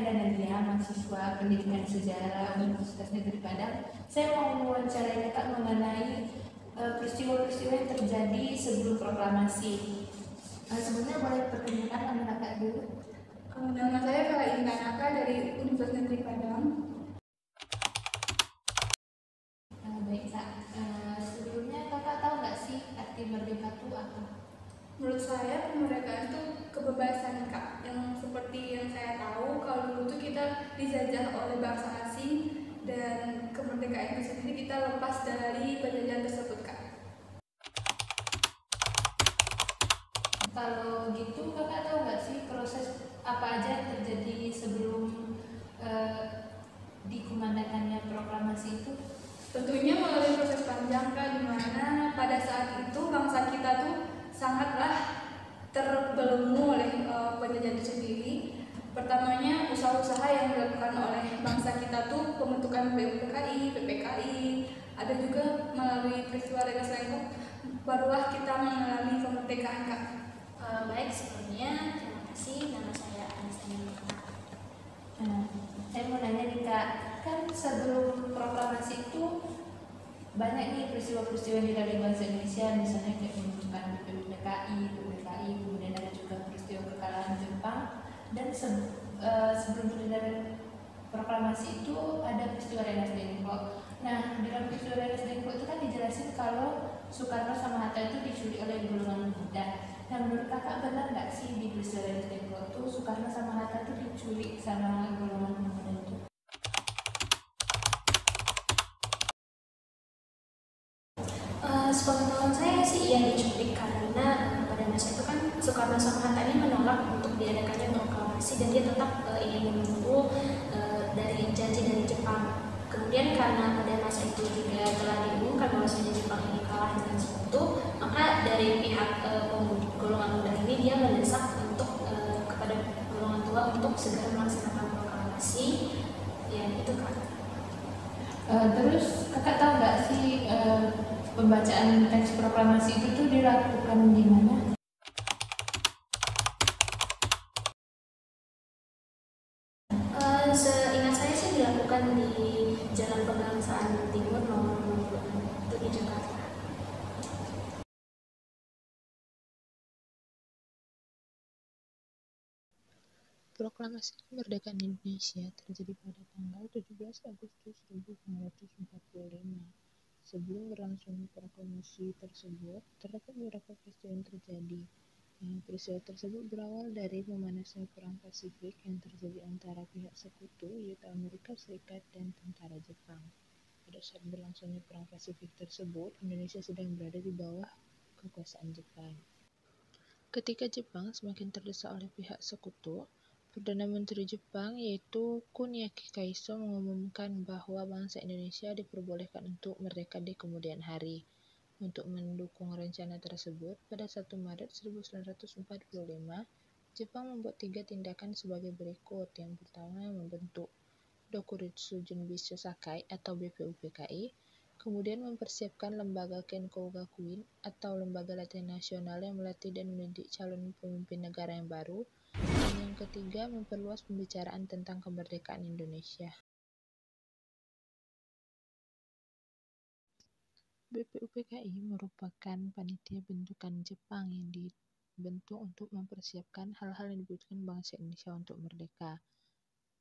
Enda Nadia, mahasiswa pendidikan sejarah Universitas Negeri Padang. Saya mau mewawancarai kakak mengenai peristiwa-peristiwa yang terjadi sebelum proklamasi. Sebelumnya boleh perkenalkan nama kakak dulu. Nama saya Kala Intanaka dari Universitas Negeri Padang. Baik kak, sebelumnya kakak tahu nggak sih arti merdeka itu apa? Menurut saya kemerdekaan itu kebebasan Kak, yang seperti yang saya tahu kalau dulu tuh kita dijajah oleh bangsa asing dan kemerdekaan itu sendiri kita lepas dari penjajahan tersebut Kak. Kalau gitu kakak tahu nggak sih proses apa aja yang terjadi sebelum dikumandangkannya proklamasi itu? Tentunya melalui proses panjang Kak, di mana pada saat itu bangsa kita tuh sangatlah terbelenggu oleh penjajahan itu sendiri. Pertamanya usaha-usaha yang dilakukan oleh bangsa kita tuh pembentukan BUPKI, PPKI, ada juga melalui peristiwa Rengas Dengklok, barulah kita mengalami kemerdekaan Kak. Baik, sebelumnya terima kasih. Nama saya Anissa Nurina. Saya mau nanya nih kak, kan sebelum proklamasi itu banyak nih peristiwa-peristiwa yang dilalui bangsa Indonesia, misalnya kayak pembentukan BPUPKI, PPKI, kemudian ada juga peristiwa kekalahan Jepang, dan sebelum penyelenggaraan proklamasi itu ada peristiwa Rengas Dengklok. Nah, dalam peristiwa Rengas Dengklok itu kan dijelasin kalau Soekarno sama Hatta itu diculik oleh golongan muda. Nah, menurut kakak benar nggak sih di peristiwa Rengas Dengklok itu Soekarno sama Hatta itu diculik sama golongan muda itu? Sepengetahuan saya sih iya diculik, karena pada masa itu kan Soekarno sama Hatta ini menolak untuk diadakannya proklamasi dan dia tetap ingin menunggu dari janji dari Jepang. Kemudian karena pada masa itu juga telah diumumkan bahwasanya Jepang ini kalah dengan sekutu, maka dari pihak golongan muda ini dia mendesak untuk kepada golongan tua untuk segera melaksanakan proklamasi. Ya itu kan. Terus kakak tahu nggak sih pembacaan teks proklamasi itu tuh dilakukan di mana? Seingat saya sih dilakukan di Jalan Pegangsaan Timur nomor 26 itu di Jakarta. Proklamasi kemerdekaan Indonesia terjadi pada tanggal 17 Agustus 1945. Sebelum berlangsungnya proklamasi tersebut, terdapat beberapa peristiwa yang terjadi. Peristiwa tersebut berawal dari memanasnya Perang Pasifik yang terjadi antara pihak sekutu, yaitu Amerika Serikat dan tentara Jepang. Pada saat berlangsungnya Perang Pasifik tersebut, Indonesia sedang berada di bawah kekuasaan Jepang. Ketika Jepang semakin terdesak oleh pihak sekutu, Perdana Menteri Jepang yaitu Kuniaki Kaiso mengumumkan bahwa bangsa Indonesia diperbolehkan untuk merdeka di kemudian hari. Untuk mendukung rencana tersebut, pada 1 Maret 1945, Jepang membuat 3 tindakan sebagai berikut. Yang pertama, membentuk Dokuritsu Junbisho Sakai atau BPUPKI, kemudian mempersiapkan lembaga Kenkogakuin atau lembaga latihan nasional yang melatih dan mendidik calon pemimpin negara yang baru, dan yang ketiga memperluas pembicaraan tentang kemerdekaan Indonesia. BPUPKI merupakan panitia bentukan Jepang yang dibentuk untuk mempersiapkan hal-hal yang dibutuhkan bangsa Indonesia untuk merdeka.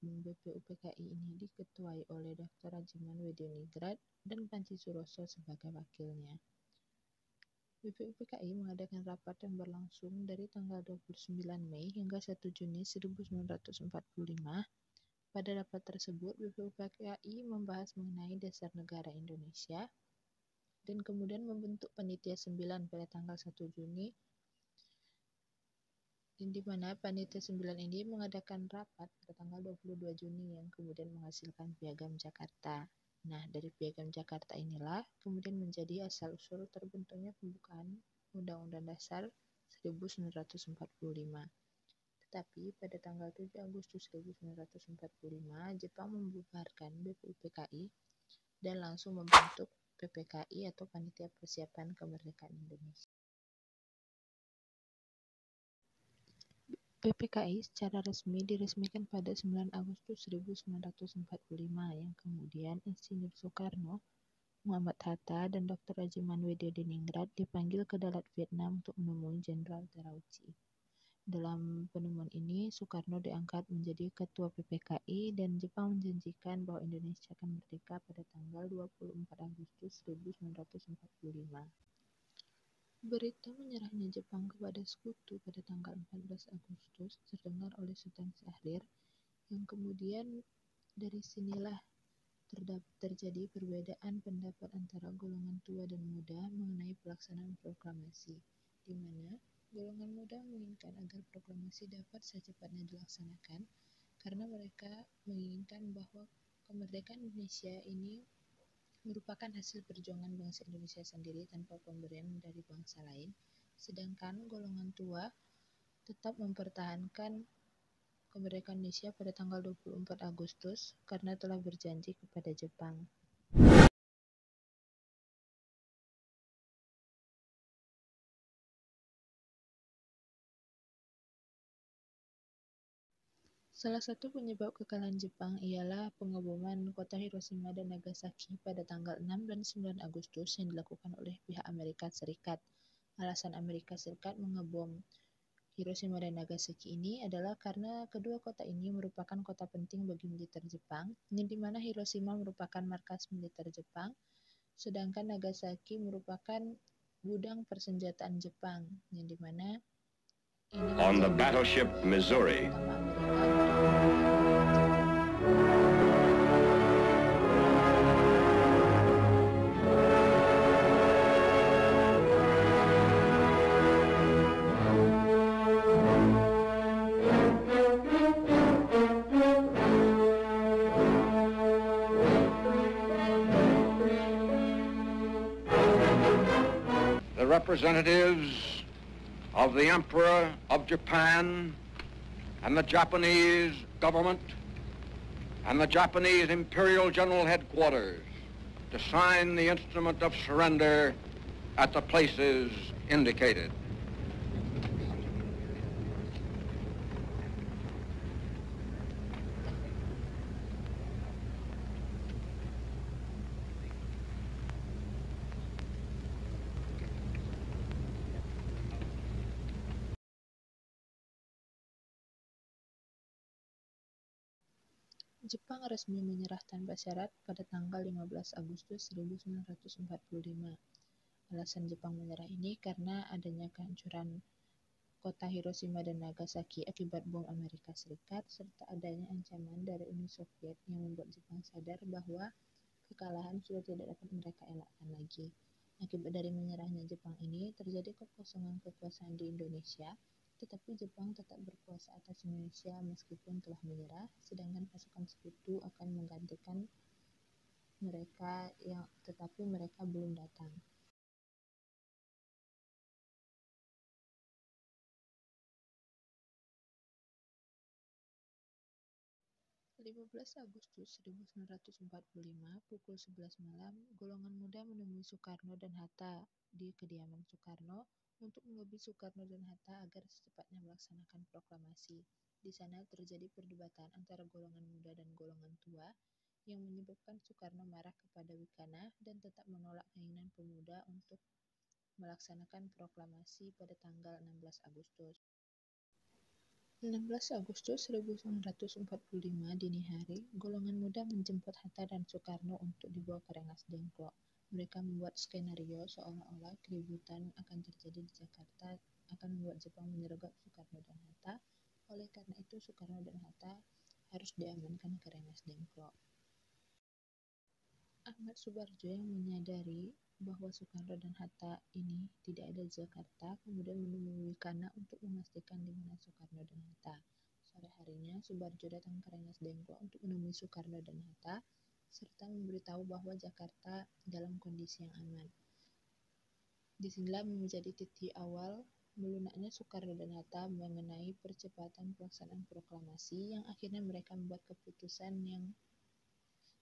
BPUPKI ini diketuai oleh Dr. Rajiman Wediningrat dan Panji Suroso sebagai wakilnya. BPUPKI mengadakan rapat yang berlangsung dari tanggal 29 Mei hingga 1 Juni 1945. Pada rapat tersebut, BPUPKI membahas mengenai dasar negara Indonesia dan kemudian membentuk Panitia 9 pada tanggal 1 Juni, di mana Panitia 9 ini mengadakan rapat pada tanggal 22 Juni yang kemudian menghasilkan Piagam Jakarta. Nah, dari Piagam Jakarta inilah kemudian menjadi asal-usul terbentuknya pembukaan Undang-Undang Dasar 1945. Tetapi pada tanggal 7 Agustus 1945, Jepang membubarkan BPUPKI dan langsung membentuk PPKI atau Panitia Persiapan Kemerdekaan Indonesia. PPKI secara resmi diresmikan pada 9 Agustus 1945 yang kemudian Insinyur Soekarno, Muhammad Hatta, dan Dr. Rajiman Weddireningrat dipanggil ke Dalat Vietnam untuk menemui Jenderal Terauchi. Dalam penemuan ini, Soekarno diangkat menjadi Ketua PPKI dan Jepang menjanjikan bahwa Indonesia akan merdeka pada tanggal 24 Agustus 1945. Berita menyerahnya Jepang kepada Sekutu pada tanggal 14 Agustus terdengar oleh Sultan Syahrir, yang kemudian dari sinilah terjadi perbedaan pendapat antara golongan tua dan muda mengenai pelaksanaan proklamasi, di mana golongan muda menginginkan agar proklamasi dapat secepatnya dilaksanakan karena mereka menginginkan bahwa kemerdekaan Indonesia ini merupakan hasil perjuangan bangsa Indonesia sendiri tanpa pemberian dari bangsa lain, sedangkan golongan tua tetap mempertahankan kemerdekaan Indonesia pada tanggal 24 Agustus karena telah berjanji kepada Jepang. Salah satu penyebab kekalahan Jepang ialah pengeboman kota Hiroshima dan Nagasaki pada tanggal 6 dan 9 Agustus yang dilakukan oleh pihak Amerika Serikat. Alasan Amerika Serikat mengebom Hiroshima dan Nagasaki ini adalah karena kedua kota ini merupakan kota penting bagi militer Jepang, yang di mana Hiroshima merupakan markas militer Jepang, sedangkan Nagasaki merupakan gudang persenjataan Jepang, yang di mana ini On the battleship Missouri, the representatives of the Emperor of Japan and the Japanese government and the Japanese Imperial General Headquarters to sign the instrument of surrender at the places indicated. 'Jepang resmi menyerah tanpa syarat pada tanggal 15 Agustus 1945. Alasan Jepang menyerah ini karena adanya kehancuran kota Hiroshima dan Nagasaki akibat bom Amerika Serikat, serta adanya ancaman dari Uni Soviet yang membuat Jepang sadar bahwa kekalahan sudah tidak dapat mereka elakkan lagi. Akibat dari menyerahnya Jepang ini, terjadi kekosongan kekuasaan di Indonesia, tetapi Jepang tetap berkuasa atas Indonesia meskipun telah menyerah, sedangkan pasukan Sekutu akan menggantikan mereka tetapi mereka belum datang. 15 Agustus 1945 pukul 11 malam, golongan muda menemui Soekarno dan Hatta di kediaman Soekarno untuk melobi Soekarno dan Hatta agar secepatnya melaksanakan proklamasi. Di sana terjadi perdebatan antara golongan muda dan golongan tua yang menyebabkan Soekarno marah kepada Wikana dan tetap menolak keinginan pemuda untuk melaksanakan proklamasi pada tanggal 16 Agustus. 16 Agustus 1945 dini hari, golongan muda menjemput Hatta dan Soekarno untuk dibawa ke Rengas Dengklok. Mereka membuat skenario seolah-olah keributan akan terjadi di Jakarta akan membuat Jepang menyergap Soekarno dan Hatta. Oleh karena itu, Soekarno dan Hatta harus diamankan ke Rengas Dengklok. Ahmad Subarjo yang menyadari bahwa Soekarno dan Hatta ini tidak ada di Jakarta, kemudian menemui Wikana untuk memastikan di mana Soekarno dan Hatta. Sore harinya, Subarjo datang ke Rengas Dengklok untuk menemui Soekarno dan Hatta, serta memberitahu bahwa Jakarta dalam kondisi yang aman. Disinilah menjadi titik awal melunaknya Soekarno dan Hatta mengenai percepatan pelaksanaan proklamasi yang akhirnya mereka membuat keputusan yang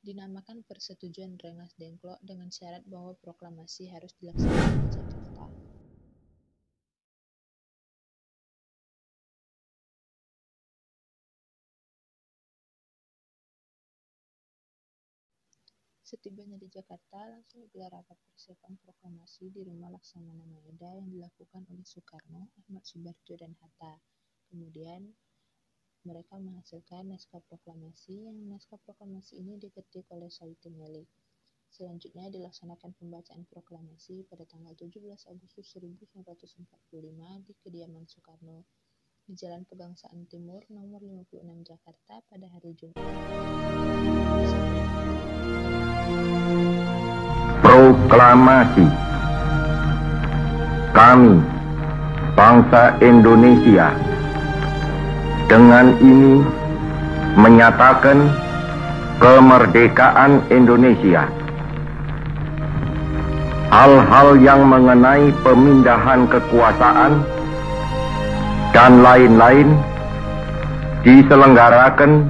dinamakan Persetujuan Rengas Dengklok dengan syarat bahwa proklamasi harus dilaksanakan di Jakarta. Setibanya di Jakarta, langsung digelar rapat persiapan proklamasi di Rumah Laksamana Maeda yang dilakukan oleh Soekarno, Ahmad Subarjo, dan Hatta. Kemudian, mereka menghasilkan naskah proklamasi, yang naskah proklamasi ini diketik oleh Said Melik. Selanjutnya dilaksanakan pembacaan proklamasi pada tanggal 17 Agustus 1945 di kediaman Soekarno di Jalan Pegangsaan Timur nomor 56 Jakarta pada hari Jumat. Proklamasi. Kami, bangsa Indonesia, dengan ini menyatakan kemerdekaan Indonesia. Hal-hal yang mengenai pemindahan kekuasaan dan lain-lain diselenggarakan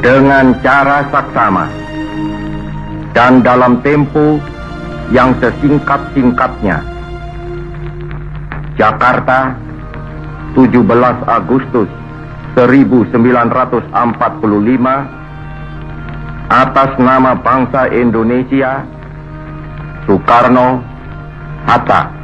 dengan cara saksama dan dalam tempo yang sesingkat-singkatnya. Jakarta, 17 Agustus 1945, atas nama bangsa Indonesia, Soekarno, Hatta.